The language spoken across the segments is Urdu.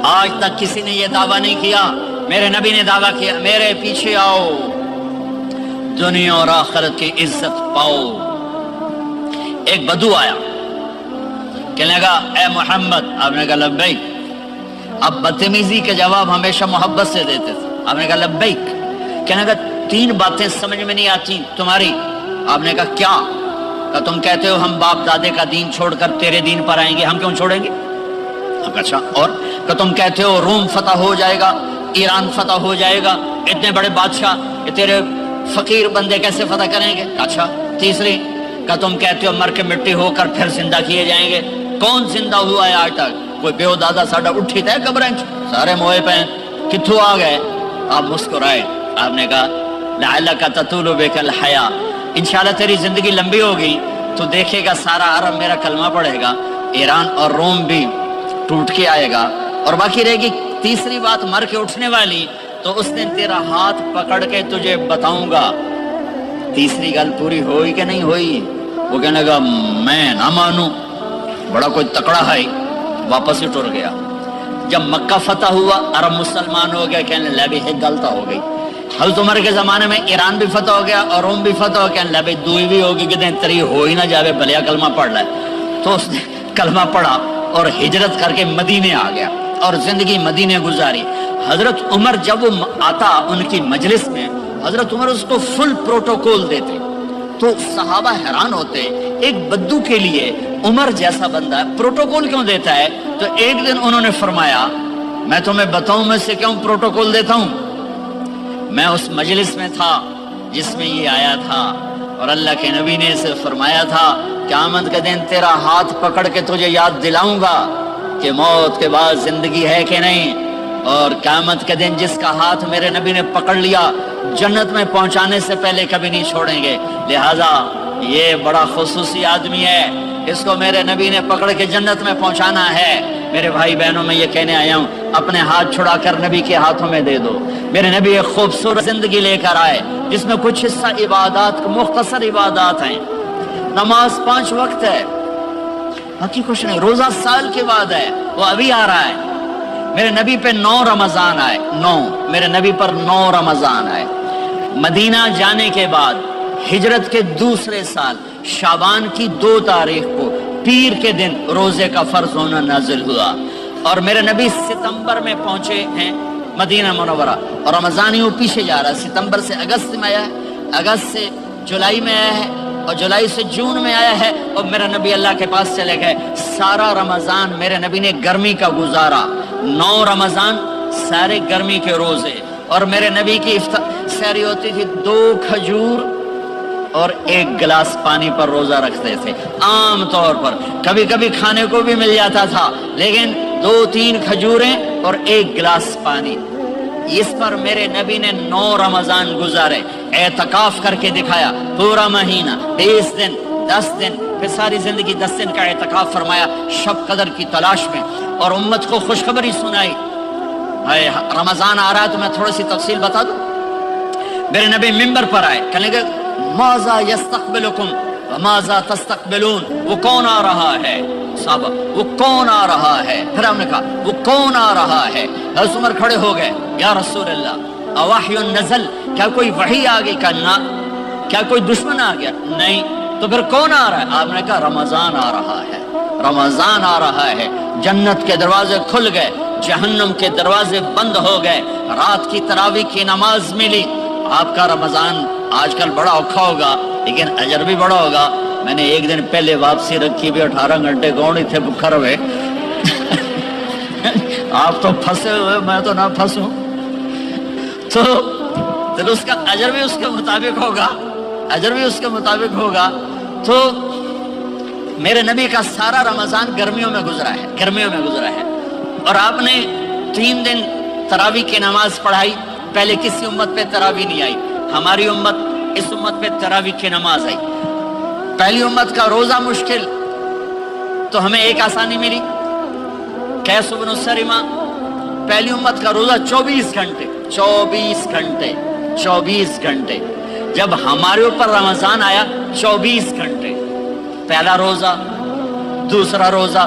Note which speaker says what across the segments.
Speaker 1: آج تک کسی نے یہ دعویٰ نہیں کیا، میرے نبی نے دعویٰ کیا میرے پیچھے آؤ دنیا اور آخرت کی عزت پاؤ۔ ایک بدو آیا، کہنے لگا اے محمد، آپ نے کہا لبیک۔ اب بدتمیزی کے جواب ہمیشہ محبت سے دیتے تھے، آپ نے کہا لبیک۔ کہنے لگا 3 باتیں سمجھ میں نہیں آتی تمہاری۔ آپ نے کہا کیا؟ کہ تم کہتے ہو ہم باپ دادے کا دین چھوڑ کر تیرے دین پر آئیں گے، ہم کیوں چھوڑیں گے؟ اچھا، اور کہ تم کہتے ہو روم فتح ہو جائے گا، ایران فتح ہو جائے گا، اتنے بڑے بادشاہ یہ تیرے فقیر بندے کیسے فتح کریں گے؟ اچھا، تیسری کہ تم کہتے ہو مر کے مٹی ہو کر پھر زندہ کیے جائیں گے، کون زندہ ہوا ہے آج تک؟ کوئی بیو دادا ساڈا اٹھی تھے قبریں سارے موئے پہ کتھوں آ گئے؟ آپ مسکرائے، آپ نے کہا لعلک تطول بک الحیا، انشاءاللہ تیری زندگی لمبی ہوگی تو دیکھے گا سارا عرب میرا کلمہ پڑھے گا، ایران اور روم بھی ٹوٹ کے آئے گا، اور باقی رہے گی تیسری بات مر کے اٹھنے والی، تو اس دن تیرا ہاتھ پکڑ کے تجھے بتاؤں گا۔ تیسری گل پوری ہوئی کہ نہیں ہوئی؟ وہ کہنے لگا میں نہ مانوں، بڑا کوئی تکڑا ہے، واپس ہی ٹر گیا۔ جب مکہ فتح ہوا، عرب مسلمان ہو گیا، کہنے لگے ایک غلطہ ہو گئی۔ حضرت عمر کے زمانے میں ایران بھی فتح ہو گیا اور روم بھی فتح ہو گیا، کہنے لگے دوئی بھی ہوگی کہ دن تری ہو ہی نہ جاوے، بھلیا کلمہ پڑھ لے۔ تو اس نے کلمہ پڑھا اور ہجرت کر کے مدینے آ گیا اور زندگی مدینے گزاری۔ حضرت عمر جب وہ آتا ان کی مجلس میں، حضرت عمر اس کو فل پروٹوکول دیتے، تو صحابہ حیران ہوتے، ایک بدو کے لیے عمر جیسا بندہ پروٹوکول کیوں دیتا ہے؟ تو ایک دن انہوں نے فرمایا میں تمہیں بتاؤں میں سے کیوں پروٹوکول دیتا ہوں؟ میں اس مجلس میں تھا جس میں یہ آیا تھا، اور اللہ کے نبی نے اسے فرمایا تھا قیامت کے دن تیرا ہاتھ پکڑ کے تجھے یاد دلاؤں گا کہ موت کے بعد زندگی ہے کہ نہیں، اور قیامت کے دن جس کا ہاتھ میرے نبی نے پکڑ لیا جنت میں پہنچانے سے پہلے کبھی نہیں چھوڑیں گے، لہذا یہ بڑا خصوصی آدمی ہے، اس کو میرے نبی نے پکڑ کے جنت میں پہنچانا ہے۔ میرے بھائی بہنوں میں یہ کہنے آیا ہوں اپنے ہاتھ چھڑا کر نبی کے ہاتھوں میں دے دو۔ میرے نبی ایک خوبصورت زندگی لے کر آئے جس میں کچھ حصہ عبادات، مختصر عبادات ہیں، نماز 5 وقت ہے، باقی کچھ نہیں، روزہ سال کے بعد ہے، وہ ابھی آ رہا ہے۔ میرے نبی پہ 9 رمضان آئے، 9 میرے نبی پر 9 رمضان آئے۔ مدینہ جانے کے بعد ہجرت کے دوسرے سال شعبان کی 2 تاریخ کو پیر کے دن روزے کا فرض ہونا نازل ہوا، اور میرے نبی ستمبر میں پہنچے ہیں مدینہ منورہ، اور رمضان یوں پیچھے جا رہا ہے، ستمبر سے اگست میں آیا ہے، اگست سے جولائی میں آیا ہے، اور جولائی سے جون میں آیا ہے، اور میرے نبی اللہ کے پاس چلے گئے۔ سارا رمضان میرے نبی نے گرمی کا گزارا، 9 رمضان سارے گرمی کے روزے، اور میرے نبی کی سحری ہوتی تھی 2 کھجور اور 1 گلاس پانی پر روزہ رکھتے تھے عام طور پر، کبھی کبھی کھانے کو بھی مل جاتا تھا، لیکن 2-3 کھجوریں اور 1 گلاس پانی، اس پر میرے نبی نے 9 رمضان گزارے، اعتکاف کر کے دکھایا، پورا مہینہ 20 دن 10 دن، پھر ساری زندگی 10 دن کا اعتکاف فرمایا شب قدر کی تلاش میں، اور امت کو خوشخبری سنائی۔ رمضان آ رہا ہے تو میں تھوڑی سی تفصیل بتا دوں۔ میرے نبی منبر پر آئے، کہنے لگے ماذا یستقبلکم وماذا تستقبلون، وہ کون آ رہا ہے؟ صحابہ وہ کون آ رہا ہے؟ پھر ہم نے کہا وہ کون آ رہا ہے؟ حضرت عمر کھڑے ہو گئے، یا رسول اللہ اوحی نزل، کیا کوئی وحی آ گئی؟ کہا کیا کوئی دشمن آ گیا؟ نہیں، تو پھر کون آ رہا ہے؟ آپ نے کہا رمضان آ رہا ہے، رمضان آ رہا ہے، جنت کے دروازے کھل گئے، جہنم کے دروازے بند ہو گئے، رات کی تراویح کی نماز ملی۔ آپ کا رمضان آج کل بڑا اوکھا ہوگا لیکن اجر بھی بڑا ہوگا۔ میں نے ایک دن پہلے واپسی رکھی بھی، 18 گھنٹے گون ہی تھے بکھر ہوئے آپ تو پھنسے ہوئے، میں تو نہ پھنسوں، تو پھر اس کا اجر بھی اس کے مطابق ہوگا، اجر بھی اس کے مطابق ہوگا۔ تو میرے نبی کا سارا رمضان گرمیوں میں گزرا ہے، گرمیوں میں گزرا ہے، اور آپ نے 3 دن تراویح کی نماز پڑھائی۔ پہلے کسی امت پہ تراویح نہیں آئی، ہماری امت، اس امت پہ تراویح کی نماز آئی۔ پہلی امت کا روزہ مشکل، تو ہمیں ایک آسانی ملی، قیس بن سلمہ، پہلی امت کا روزہ 24 گھنٹے، 24 گھنٹے، 24 گھنٹے۔ جب ہمارے اوپر رمضان آیا 24 گھنٹے، پہلا روزہ، دوسرا روزہ،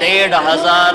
Speaker 1: 1500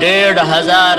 Speaker 1: 1500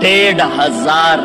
Speaker 1: 1500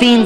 Speaker 1: 3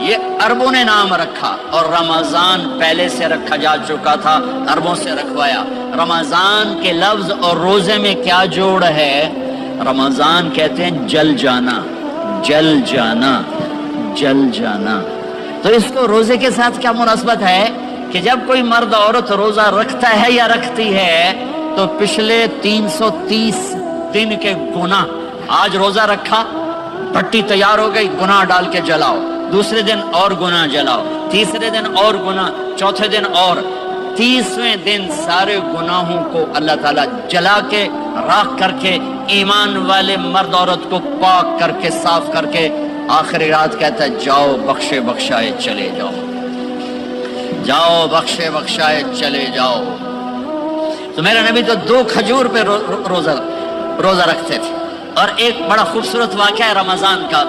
Speaker 1: یہ عربوں نے نام رکھا اور رمضان پہلے سے رکھا جا چکا تھا، عربوں سے رکھوایا۔ رمضان کے لفظ اور روزے میں کیا جوڑ ہے؟ رمضان کہتے ہیں جل جانا، جل جانا، جل جانا۔ تو اس کو روزے کے ساتھ کیا مناسبت ہے کہ جب کوئی مرد عورت روزہ رکھتا ہے یا رکھتی ہے تو پچھلے 330 دن کے گناہ، آج روزہ رکھا، بھٹی تیار ہو گئی، گناہ ڈال کے جلاؤ، دوسرے دن اور گناہ جلاؤ، تیسرے دن اور گناہ، چوتھے دن اور، 30ویں دن سارے گناہوں کو اللہ تعالیٰ جلا کے، راکھ کر کے، ایمان والے مرد عورت کو پاک کر کے، صاف کر کے، آخری رات کہتا ہے جاؤ بخشے بخشائے چلے جاؤ، جاؤ بخشے بخشائے چلے جاؤ۔ تو میرا نبی تو 2 کھجور پہ روزہ رکھتے تھے۔ اور ایک بڑا خوبصورت واقعہ ہے رمضان کا،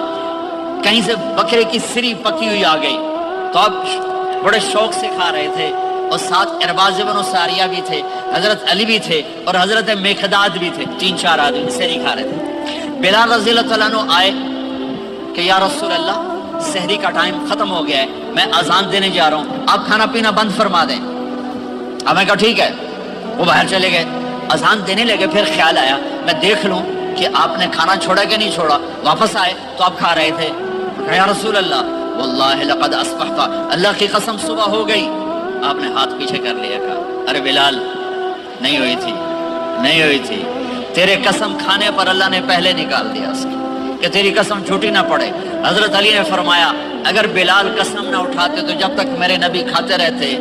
Speaker 1: کہیں سے بکرے کی سری پکی ہوئی آ گئی تو آپ بڑے شوق سے کھا رہے تھے، اور ساتھ ارباز بن ساریہ بھی تھے، حضرت علی بھی تھے اور حضرت میقداد بھی تھے، 3-4 آدمی سحری کھا رہے تھے۔ بلال رضی اللہ تعالیٰ عنہ آئے کہ یا رسول اللہ سحری کا ٹائم ختم ہو گیا ہے، میں اذان دینے جا رہا ہوں، آپ کھانا پینا بند فرما دیں۔ اب میں کہا ٹھیک ہے، وہ باہر چلے گئے، اذان دینے لگے، پھر خیال آیا میں دیکھ لوں کہ آپ نے کھانا چھوڑا کہ نہیں چھوڑا۔ واپس آئے تو آپ کھا رہے تھے۔ یا رسول اللہ واللہ لقد اصبحت، اللہ کی قسم صبح ہو گئی۔ آپ نے ہاتھ پیچھے کر لیا، کہا ارے بلال نہیں ہوئی تھی، نہیں ہوئی تھی، تیرے قسم کھانے پر اللہ نے پہلے نکال دیا اس کی کہ تیری قسم جھوٹی نہ پڑے۔ حضرت علی نے فرمایا اگر بلال قسم نہ اٹھاتے تو جب تک میرے نبی کھاتے رہتے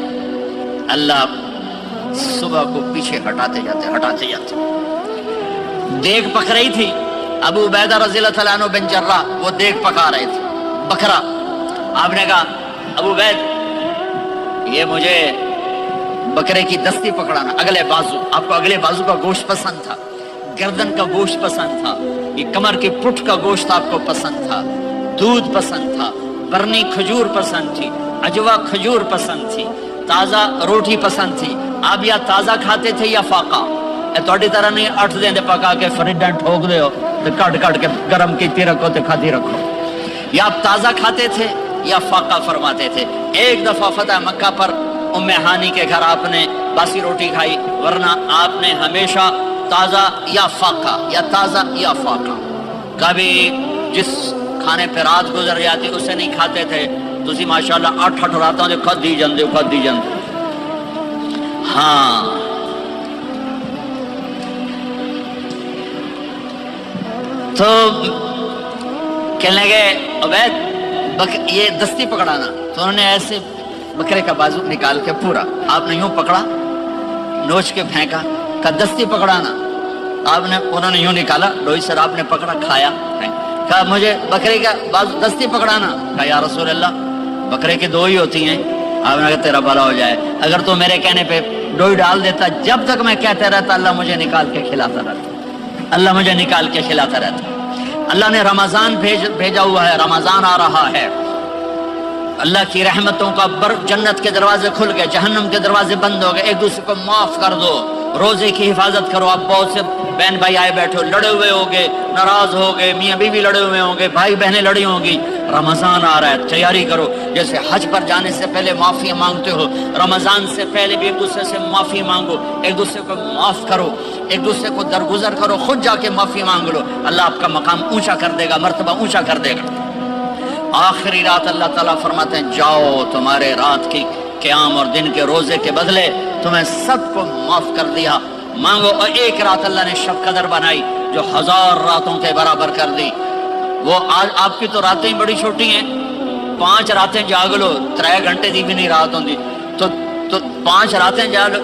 Speaker 1: اللہ صبح کو پیچھے ہٹاتے جاتے۔ دیگ پک رہی تھی، ابو عبیدہ رضی اللہ تعالیٰ عنہ بن جراح وہ دیگ پکا رہے تھے، بکرا۔ آپ نے کہا ابو عبید یہ مجھے بکرے کی دستی پکڑانا، اگلے بازو، آپ کو اگلے بازو کا گوشت پسند تھا، گردن کا گوشت پسند تھا، یہ کمر کی پٹھ کا گوشت آپ کو پسند تھا، دودھ پسند تھا، برنی کھجور پسند تھی، عجوا کھجور پسند تھی، تازہ روٹی پسند تھی۔ آپ یا تازہ کھاتے تھے یا فاقہ، تھوڑی طرح نہیں 8 دن پکا کے فریڈاں ٹھوک دے ہو تو کٹ کے گرم کیتی رکھو تو کھاتی رکھو، یا آپ تازہ کھاتے تھے یا فاقہ فرماتے تھے۔ ایک دفعہ فتح مکہ پر ام ہانی کے گھر آپ نے باسی روٹی کھائی، ورنہ آپ نے ہمیشہ تازہ یا فاقہ یا تازہ یا فاقہ، کبھی جس کھانے پہ رات گزر جاتی اسے نہیں کھاتے تھے۔ تسی ماشاءاللہ 8 راتوں دے کھدی جاندے ہاں۔ تو کہنے لگے عبید یہ دستی پکڑانا، تو انہوں نے ایسے بکرے کا بازو نکال کے پورا آپ نے یوں پکڑا، نوچ کے پھینکا، کہا دستی پکڑانا، انہوں نے یوں نکالا، لوئی سر آپ نے پکڑا، کھایا، کہا مجھے بکرے کا بازو دستی پکڑانا، کہا یا رسول اللہ بکرے کی 2 ہی ہوتی ہیں۔ آپ نے کہا تیرا بھلا ہو جائے، اگر تو میرے کہنے پہ ڈوئی ڈال دیتا، جب تک میں کہتے رہتا اللہ مجھے نکال کے کھلاتا رہتا، اللہ مجھے نکال کے کھلاتا رہتا۔ اللہ نے رمضان بھیجا ہوا ہے، رمضان آ رہا ہے، اللہ کی رحمتوں کا جنت کے دروازے کھل گئے، جہنم کے دروازے بند ہو گئے، ایک دوسرے کو معاف کر دو، روزے کی حفاظت کرو۔ آپ بہت سے بہن بھائی آئے بیٹھے ہو، لڑے ہوئے ہوگے، ناراض ہو گئے، میاں بیوی لڑے ہوئے ہوں گے، بھائی بہنیں لڑی ہوں گی، رمضان آ رہا ہے، تیاری کرو۔ جیسے حج پر جانے سے پہلے معافی مانگتے ہو، رمضان سے پہلے بھی ایک دوسرے سے معافی مانگو، ایک دوسرے کو معاف کرو، ایک دوسرے کو درگزر کرو، خود جا کے معافی مانگ لو، اللہ آپ کا مقام اونچا کر دے گا، مرتبہ اونچا کر دے گا۔ آخری رات اللہ تعالیٰ فرماتے ہیں جاؤ تمہارے رات کی قیام اور دن کے روزے کے بدلے تمہیں سب کو معاف کر دیا، مانگو۔ اور ایک رات اللہ نے شب قدر بنائی جو 1000 راتوں کے برابر کر دی۔ وہ آج آپ کی تو راتیں بڑی چھوٹی ہیں، 5 راتیں جاگ لو، 3 گھنٹے دی بھی نہیں رات ہوندی، تو 5 راتیں جاگ لو،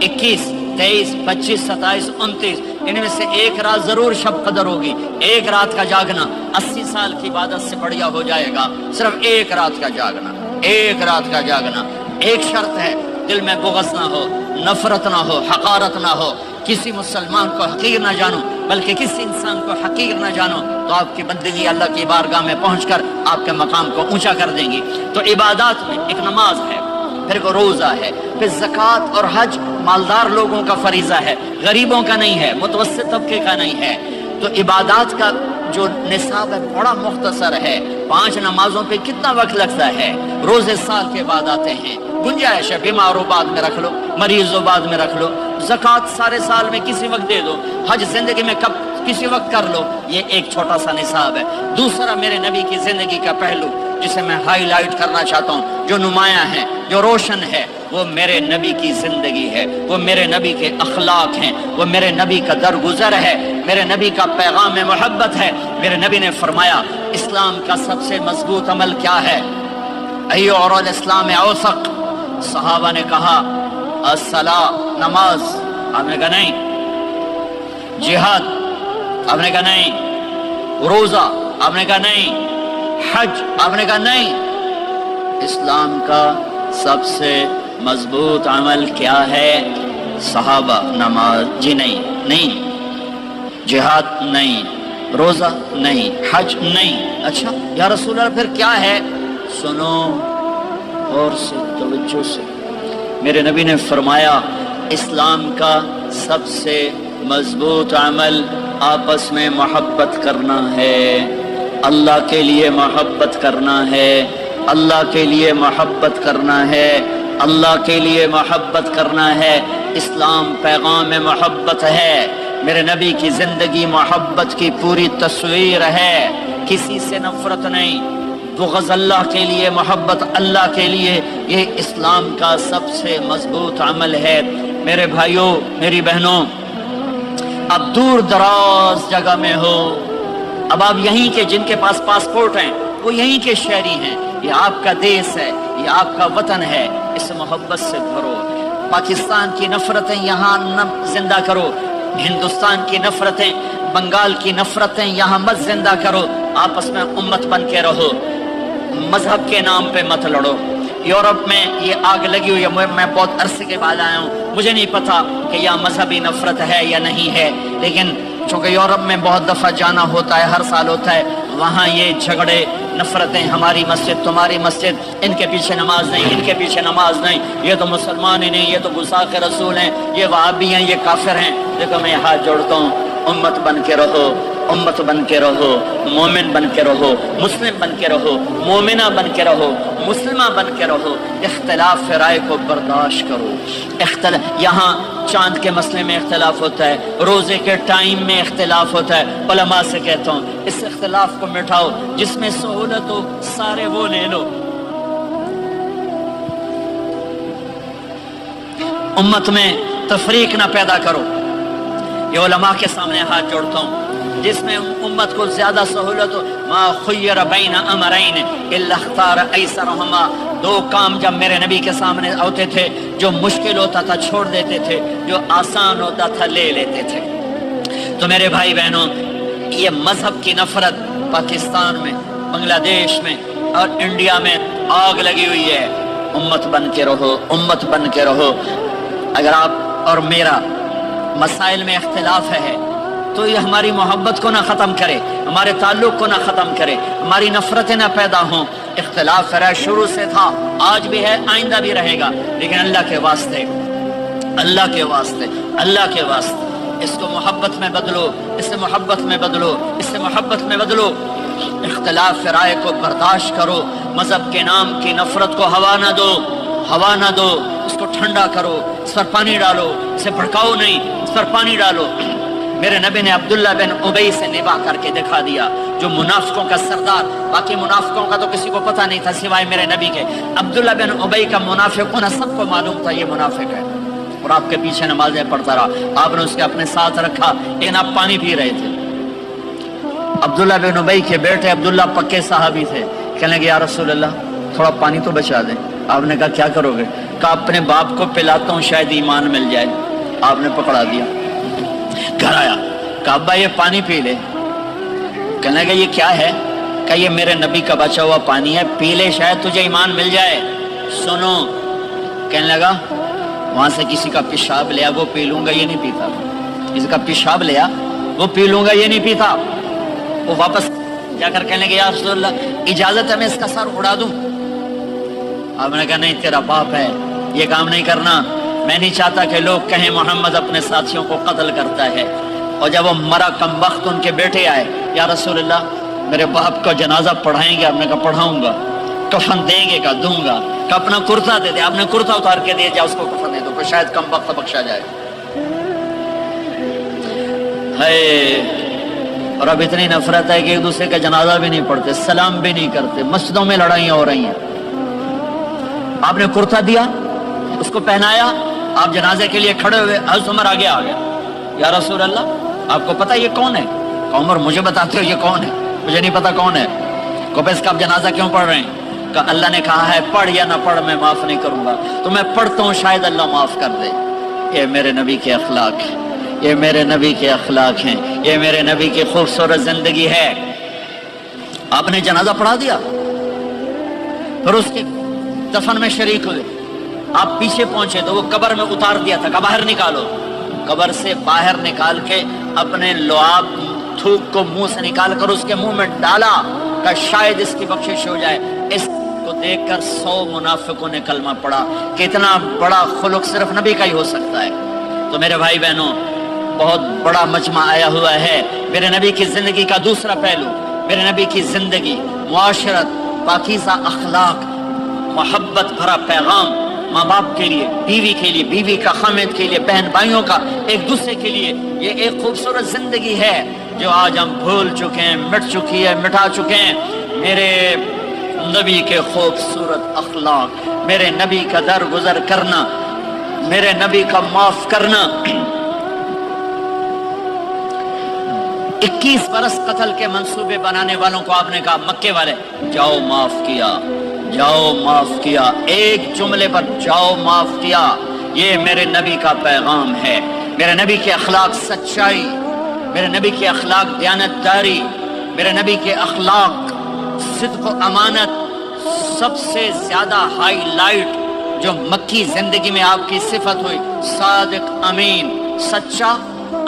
Speaker 1: 21 23 25 27 29، ان میں سے ایک رات ضرور شب قدر ہوگی۔ ایک رات کا جاگنا 80 سال کی عبادت سے بڑھیا ہو جائے گا، صرف ایک رات کا جاگنا، ایک رات کا جاگنا۔ ایک شرط ہے، دل میں بغض نہ ہو، نفرت نہ ہو، حقارت نہ ہو، کسی مسلمان کو حقیر نہ جانو، بلکہ کسی انسان کو حقیر نہ جانو، تو آپ کی بندگی اللہ کی بارگاہ میں پہنچ کر آپ کے مقام کو اونچا کر دیں گی۔ تو عبادات میں ایک نماز ہے، پھر کو روزہ ہے، پھر زکوٰۃ اور حج مالدار لوگوں کا فریضہ ہے، غریبوں کا نہیں ہے، متوسط طبقے کا نہیں ہے۔ تو عبادات کا جو نصاب ہے بڑا مختصر ہے، 5 نمازوں پہ کتنا وقت لگتا ہے، روزے سال کے بعد آتے ہیں، گنجائش ہے، بیمار ہو بعد میں رکھ لو، مریض ہو بعد میں رکھ لو، زکوٰۃ سارے سال میں کسی وقت دے دو، حج زندگی میں کب کسی وقت کر لو، یہ ایک چھوٹا سا نصاب ہے۔ دوسرا میرے نبی کی زندگی کا پہلو جسے میں ہائی لائٹ کرنا چاہتا ہوں، جو نمایاں ہے، جو روشن ہے، وہ میرے نبی کی زندگی ہے، وہ میرے نبی کے اخلاق ہیں، وہ میرے نبی کا درگزر ہے، میرے نبی کا پیغام محبت ہے۔ میرے نبی نے فرمایا اسلام کا سب سے مضبوط عمل کیا ہے؟ ایو اور الاسلام اوثق۔ صحابہ نے کہا الصلاۃ، نماز، آپ نے کہا نہیں، جہاد، آپ نے کہا نہیں، روزہ، آپ نے کہا نہیں، حج، آپ نے کہا نہیں، اسلام کا سب سے مضبوط عمل کیا ہے؟ صحابہ، نماز، جی نہیں، جہاد نہیں، روزہ نہیں، حج نہیں۔ اچھا یا رسول اللہ پھر کیا ہے؟ سنو اور سے توجہ سے، میرے نبی نے فرمایا اسلام کا سب سے مضبوط عمل آپس میں محبت کرنا ہے، اللہ کے لیے محبت کرنا ہے، اللہ کے لیے محبت کرنا ہے، اللہ کے لیے محبت کرنا ہے۔ اسلام پیغام محبت ہے، میرے نبی کی زندگی محبت کی پوری تصویر ہے، کسی سے نفرت نہیں، بغض اللہ کے لیے، محبت اللہ کے لیے، یہ اسلام کا سب سے مضبوط عمل ہے۔ میرے بھائیوں، میری بہنوں، اب دور دراز جگہ میں ہو، اب آپ یہیں کے، جن کے پاس پاسپورٹ ہیں وہ یہیں کے شہری ہیں، یہ آپ کا دیس ہے، یہ آپ کا وطن ہے، اس محبت سے بھرو۔ پاکستان کی نفرتیں یہاں نہ زندہ کرو، ہندوستان کی نفرتیں، بنگال کی نفرتیں یہاں مت زندہ کرو، آپس میں امت بن کے رہو، مذہب کے نام پہ مت لڑو۔ یورپ میں یہ آگ لگی ہوئی ہے، میں بہت عرصے کے بعد آیا ہوں، مجھے نہیں پتا کہ یہ مذہبی نفرت ہے یا نہیں ہے، لیکن چونکہ یورپ میں بہت دفعہ جانا ہوتا ہے، ہر سال ہوتا ہے، وہاں یہ جھگڑے، نفرتیں، ہماری مسجد، تمہاری مسجد، ان کے پیچھے نماز نہیں، ان کے پیچھے نماز نہیں، یہ تو مسلمان ہی نہیں، یہ تو گستاخ رسول ہیں، یہ وہابی ہیں، یہ کافر ہیں۔ دیکھو میں ہاتھ جوڑتا ہوں، امت بن کے رہو، امت بن کے رہو، مومن بن کے رہو، مسلم بن کے رہو، مومنہ بن کے رہو، مسلمہ بن کے رہو، اختلاف رائے کو برداشت کرو۔ یہاں چاند کے مسئلے میں اختلاف ہوتا ہے، روزے کے ٹائم میں اختلاف ہوتا ہے، علماء سے کہتا ہوں اس اختلاف کو مٹھاؤ، جس میں سہولت ہو سارے وہ لے لو۔ امت میں تفریق نہ پیدا کرو، یہ علماء کے سامنے ہاتھ جوڑتا ہوں، جس میں امت کو زیادہ سہولت ہو۔ ما خیر بین امرین الا اختار ایسرہما، 2 کام جب میرے نبی کے سامنے ہوتے تھے، جو مشکل ہوتا تھا چھوڑ دیتے تھے، جو آسان ہوتا تھا لے لیتے تھے۔ تو میرے بھائی بہنوں، یہ مذہب کی نفرت پاکستان میں، بنگلہ دیش میں اور انڈیا میں آگ لگی ہوئی ہے۔ امت بن کے رہو، امت بن کے رہو۔ اگر آپ اور میرا مسائل میں اختلاف ہے تو یہ ہماری محبت کو نہ ختم کرے، ہمارے تعلق کو نہ ختم کرے، ہماری نفرتیں نہ پیدا ہوں۔ اختلاف ہے، شروع سے تھا، آج بھی ہے، آئندہ بھی رہے گا، لیکن اللہ کے واسطے، اللہ کے واسطے، اللہ کے واسطے اس کو محبت میں بدلو، اس سے محبت میں بدلو، اس سے محبت میں بدلو۔ اختلاف رائے کو برداشت کرو، مذہب کے نام کی نفرت کو ہوا نہ دو، ہوا نہ دو، اس کو ٹھنڈا کرو، اس پر پانی ڈالو، اسے بھڑکاؤ نہیں، اس پر پانی ڈالو۔ میرے نبی نے عبداللہ بن ابی سے نباہ کر کے دکھا دیا، جو منافقوں کا سردار، باقی منافقوں کا تو کسی کو پتہ نہیں تھا سوائے میرے نبی کے، عبداللہ بن ابی کا منافق ہونا سب کو معلوم تھا، یہ منافق ہے، اور آپ کے پیچھے نمازیں پڑھتا رہا، آپ نے اس کے اپنے ساتھ رکھا، لیکن آپ پانی پی رہے تھے۔ عبداللہ بن ابی کے بیٹے عبداللہ پکے صحابی تھے، کہنے لگے یا رسول اللہ تھوڑا پانی تو بچا دیں۔ آپ نے کہا کیا کرو گے؟ کہا اپنے باپ کو پلاتا ہوں شاید ایمان مل جائے۔ آپ نے پکڑا دیا، گھر آیا، کہا ابا یہ پانی پی لے۔ کہنے لگا یہ کیا ہے؟ کہا یہ میرے نبی کا بچا ہوا پانی ہے، پی لے شاید تجھے ایمان مل جائے۔ سنو، کہنے لگا وہاں سے کسی کا پیشاب لیا وہ پی لوں گا، یہ نہیں پیتا، کسی کا پیشاب لیا وہ پی لوں گا، یہ نہیں پیتا۔ وہ واپس جا کر کہنے لگے یا رسول اللہ اجازت ہے میں اس کا سر اڑا دوں؟ آپ نے کہا نہیں، تیرا باپ ہے، یہ کام نہیں کرنا، میں نہیں چاہتا کہ لوگ کہیں محمد اپنے ساتھیوں کو قتل کرتا ہے۔ اور جب وہ مرا کم وقت ان کے بیٹے آئے، یا رسول اللہ میرے باپ کا جنازہ پڑھائیں گے؟ آپ نے کہا پڑھاؤں گا. کفن دیں گے؟ کہا دوں گا. کہ اپنا کرتا دے دے. آپ نے کرتا اتار کے دے دیا, اس کو کفن دے دو, شاید کم وقت بخشا جائے. اور اب اتنی نفرت ہے کہ ایک دوسرے کا جنازہ بھی نہیں پڑھتے, سلام بھی نہیں کرتے, مسجدوں میں لڑائیاں ہو رہی ہیں. آپ نے کرتا دیا, اس کو پہنایا, آپ جنازے کے لیے کھڑے ہوئے, حضرت عمر آگے آ گیا. یا رسول اللہ آپ کو پتا یہ کون ہے؟ کہ عمر مجھے بتاتے ہو یہ کون ہے؟ مجھے نہیں پتا کون ہے. کہ اس کا آپ جنازہ کیوں پڑھ رہے ہیں؟ کہ اللہ نے کہا ہے پڑھ یا نہ پڑھ میں معاف نہیں کروں گا, تو میں پڑھتا ہوں شاید اللہ معاف کر دے. یہ میرے نبی کے اخلاق ہیں, یہ میرے نبی کے اخلاق ہیں, یہ میرے نبی کی خوبصورت زندگی ہے. آپ نے جنازہ پڑھا دیا, پھر اس کے دفن میں شریک ہوئے. آپ پیچھے پہنچے تو وہ قبر میں اتار دیا تھا, کہ باہر نکالو. قبر سے باہر نکال کے اپنے لعاب تھوک کو منہ سے نکال کر اس کے منہ میں ڈالا کہ شاید اس کی بخشش ہو جائے. اس کو دیکھ کر 100 منافقوں نے کلمہ پڑھا. کتنا بڑا خلق صرف نبی کا ہی ہو سکتا ہے. تو میرے بھائی بہنوں, بہت بڑا مجمع آیا ہوا ہے. میرے نبی کی زندگی کا دوسرا پہلو, میرے نبی کی زندگی, معاشرت, پاکیزہ اخلاق, محبت بھرا پیغام ماں باپ کے لیے, بیوی کے لیے, بیوی کا خامد کے لیے, بہن بھائیوں کا ایک دوسرے کے لیے. یہ ایک خوبصورت زندگی ہے جو آج ہم بھول چکے ہیں, مٹ چکی ہے, مٹا چکے ہیں. میرے نبی کے خوبصورت اخلاق, میرے نبی کا درگزر کرنا, میرے نبی کا معاف کرنا. 21 برس قتل کے منصوبے بنانے والوں کو آپ نے کہا مکے والے جاؤ معاف کیا, جاؤ معاف کیا, ایک جملے پر جاؤ معاف کیا. یہ میرے نبی کا پیغام ہے. میرے نبی کے اخلاق سچائی, میرے نبی کے اخلاق دیانتداری, میرے نبی کے اخلاق صدق و امانت. سب سے زیادہ ہائی لائٹ جو مکی زندگی میں آپ کی صفت ہوئی, صادق امین, سچا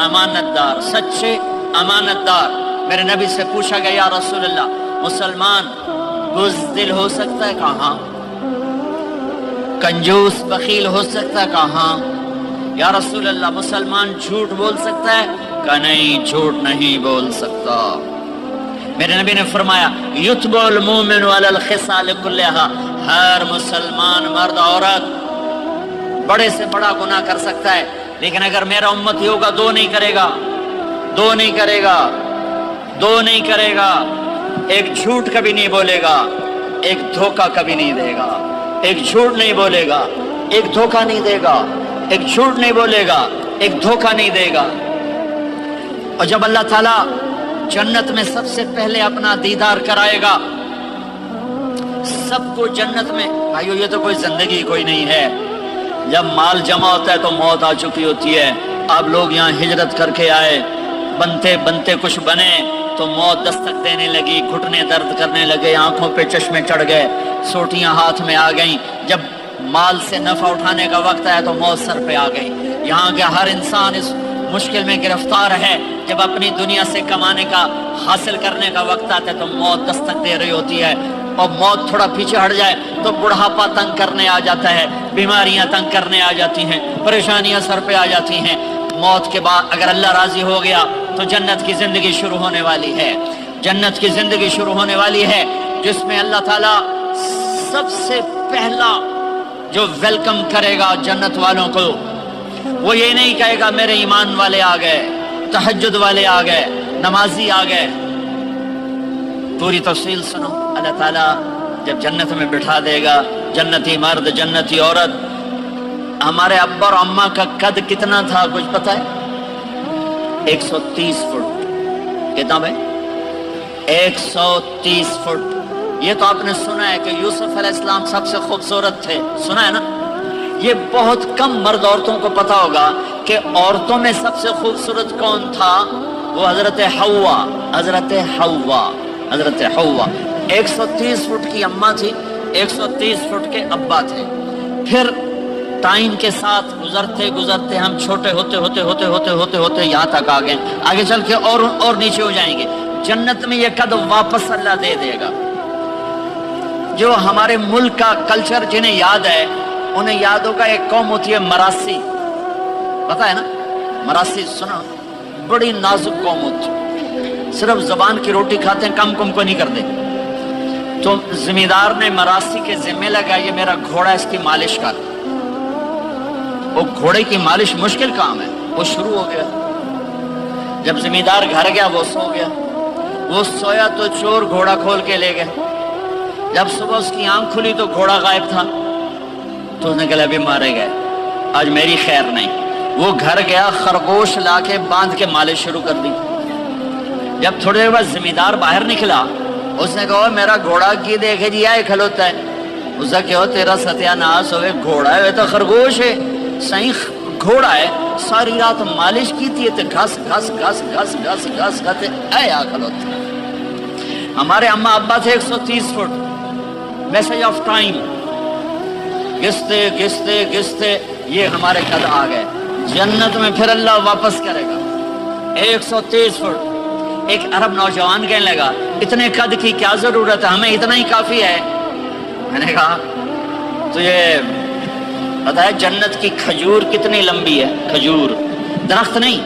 Speaker 1: امانت دار, سچے امانت دار. میرے نبی سے پوچھا گیا یا رسول اللہ مسلمان بزدل ہو سکتا ہے؟ کہاں. کنجوس بخیل ہو سکتا ہے؟ کہاں. یا رسول اللہ مسلمان جھوٹ بول سکتا ہے؟ کہ نہیں, جھوٹ نہیں بول سکتا. میرے نبی نے فرمایا یتبع المؤمن علی الخصال کلھا, ہر مسلمان مرد عورت بڑے سے بڑا گناہ کر سکتا ہے, لیکن اگر میرا امتی ہوگا دو نہیں کرے گا, دو نہیں کرے گا, دو نہیں کرے گا. ایک جھوٹ کبھی نہیں بولے گا, ایک دھوکہ کبھی نہیں دے گا. ایک جھوٹ نہیں بولے گا, ایک دھوکہ نہیں دے گا. ایک جھوٹ نہیں بولے گا, ایک دھوکہ نہیں دے گا. اور جب اللہ تعالیٰ جنت میں سب سے پہلے اپنا دیدار کرائے گا سب کو جنت میں, بھائیو یہ تو کوئی زندگی کوئی نہیں ہے. جب مال جمع ہوتا ہے تو موت آ چکی ہوتی ہے. آپ لوگ یہاں ہجرت کر کے آئے, بنتے بنتے کچھ بنے تو موت دستک دینے لگی, گھٹنے درد کرنے لگے, آنکھوں پہ چشمے چڑھ گئے, سوٹیاں ہاتھ میں آ گئیں. جب مال سے نفع اٹھانے کا وقت آیا تو موت سر پہ آ گئی. یہاں کے ہر انسان اس مشکل میں گرفتار ہے. جب اپنی دنیا سے کمانے کا, حاصل کرنے کا وقت آتا ہے تو موت دستک دے رہی ہوتی ہے. اور موت تھوڑا پیچھے ہٹ جائے تو بڑھاپا تنگ کرنے آ جاتا ہے, بیماریاں تنگ کرنے آ جاتی ہیں, پریشانیاں سر پہ آ جاتی ہیں. موت کے بعد اگر اللہ راضی ہو گیا تو جنت کی زندگی شروع ہونے والی ہے. جنت کی زندگی شروع ہونے والی ہے جس میں اللہ تعالیٰ سب سے پہلا جو ویلکم کرے گا جنت والوں کو, وہ یہ نہیں کہے گا میرے ایمان والے آ گئے, تہجد والے آ گئے, نمازی آ گئے. پوری تفصیل سنو. اللہ تعالیٰ جب جنت میں بٹھا دے گا, جنتی مرد, جنتی عورت. ہمارے ابا اور اماں کا قد کتنا تھا کچھ پتہ ہے؟ 130 فٹ. کتنا بھائی؟ 130 فٹ. یہ تو آپ نے سنا ہے کہ یوسف علیہ السلام سب سے خوبصورت تھے, سنا ہے نا. یہ بہت کم مرد عورتوں کو پتا ہوگا کہ عورتوں میں سب سے خوبصورت کون تھا. وہ حضرت حوا, حضرت حوا, حضرت حوا. 130 فٹ کی اماں تھی, 130 فٹ کے ابا تھے. پھر ٹائم کے ساتھ گزرتے گزرتے ہم چھوٹے ہوتے ہوتے ہوتے ہوتے ہوتے ہوتے یہاں تک آ گئے. آگے چل کے اور نیچے ہو جائیں گے. جنت میں یہ قد واپس اللہ دے دے گا. جو ہمارے ملک کا کلچر جنہیں یاد ہے انہیں یاد ہوگا ایک قوم ہوتی ہے مراسی, پتا ہے نا مراسی, سنا, بڑی نازک قوم ہوتی. صرف زبان کی روٹی کھاتے ہیں, کم کو نہیں کرتے. تو زمیندار نے مراسی کے ذمہ لگا, یہ میرا گھوڑا, اس کی مالش کر. وہ گھوڑے کی مالش مشکل کام ہے. وہ شروع ہو گیا. جب زمیندار گھر گیا وہ سو گیا. وہ سویا تو چور گھوڑا کھول کے لے گئے. جب صبح اس کی آنکھ کھلی تو گھوڑا غائب تھا. تو اس نے کہا ابھی مارے گئے, آج میری خیر نہیں. وہ گھر گیا, خرگوش لا کے باندھ کے مالش شروع کر دی. جب تھوڑی دیر بعد زمیندار باہر نکلا, اس نے کہا میرا گھوڑا کی دیکھے جی آئے کھلوتا ہے. اس نے کہا تیرا ستیہ ناس ہوئے, گھوڑا ہے تو خرگوش ہے, صحیح گھوڑا ہے, ساری رات مالش کی تھی تو گھس گھس گھس گھس گھس گھس گھس اے آ کھلوتا. ہمارے اماں ابا تھے 130 فٹ, میسج آف ٹائم, گستے گستے گستے یہ ہمارے قد آ گئے. جنت میں پھر اللہ واپس کرے گا. 130 فٹ. ایک عرب نوجوان کہنے لگا اتنے قد کی کیا ضرورت ہے, ہمیں اتنا ہی کافی ہے. میں نے کہا تو یہ بتایا جنت کی کھجور کتنی لمبی ہے؟ کھجور درخت نہیں,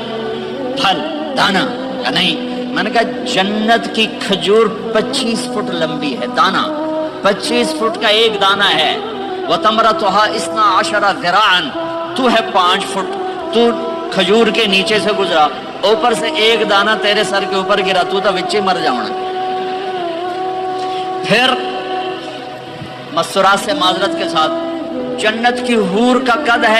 Speaker 1: پھل دانا یا نہیں. میں نے کہا جنت کی کھجور 25 فٹ لمبی ہے, دانا 25 فٹ کا ایک دانا ہے. وَتَمْرَتُهَا 12 ذِرَاعًا, تو ہے 5 فٹ, تو کھجور کے نیچے سے گزرا, اوپر سے ایک دانہ تیرے سر کے اوپر گرا, تو تا وچے مر جاؤنا. پھر مسرات سے معذرت کے ساتھ, جنت کی حور کا قد ہے